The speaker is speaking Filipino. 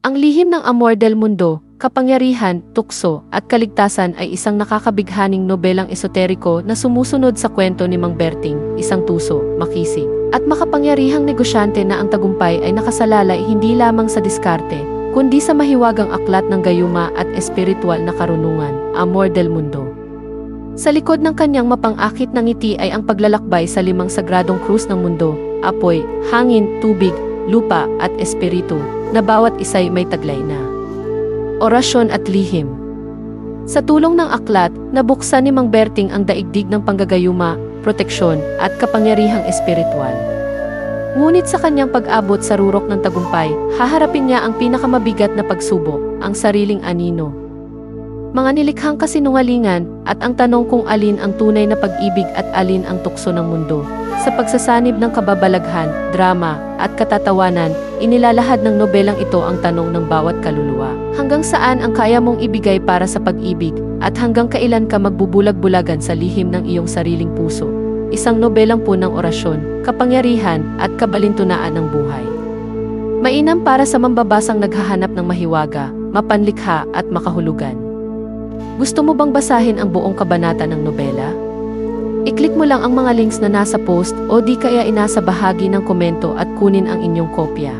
Ang lihim ng Amor del Mundo, kapangyarihan, tukso, at kaligtasan ay isang nakakabighaning nobelang esoteriko na sumusunod sa kwento ni Mang Berting, isang tuso, makisig, at makapangyarihang negosyante na ang tagumpay ay nakasalalay hindi lamang sa diskarte, kundi sa mahiwagang aklat ng gayuma at espiritual na karunungan, Amor del Mundo. Sa likod ng kanyang mapang-akit na ngiti ay ang paglalakbay sa 5 sagradong krus ng mundo, apoy, hangin, tubig, lupa, at espiritu, na bawat isa'y may taglay na orasyon at lihim. Sa tulong ng aklat, nabuksan ni Mang Berting ang daigdig ng panggagayuma, proteksyon, at kapangyarihang espiritual. Ngunit sa kanyang pag-abot sa rurok ng tagumpay, haharapin niya ang pinakamabigat na pagsubok, ang sariling anino. Mga nilikhang kasinungalingan, at ang tanong kung alin ang tunay na pag-ibig at alin ang tukso ng mundo. Sa pagsasanib ng kababalaghan, drama, at katatawanan, inilalahad ng nobelang ito ang tanong ng bawat kaluluwa. Hanggang saan ang kaya mong ibigay para sa pag-ibig, at hanggang kailan ka magbubulag-bulagan sa lihim ng iyong sariling puso. Isang nobelang punang orasyon, kapangyarihan, at kabalintunaan ng buhay. Mainam para sa mambabasang naghahanap ng mahiwaga, mapanlikha, at makahulugan. Gusto mo bang basahin ang buong kabanata ng nobela? I-click mo lang ang mga links na nasa post o di kaya inasa bahagi ng komento at kunin ang inyong kopya.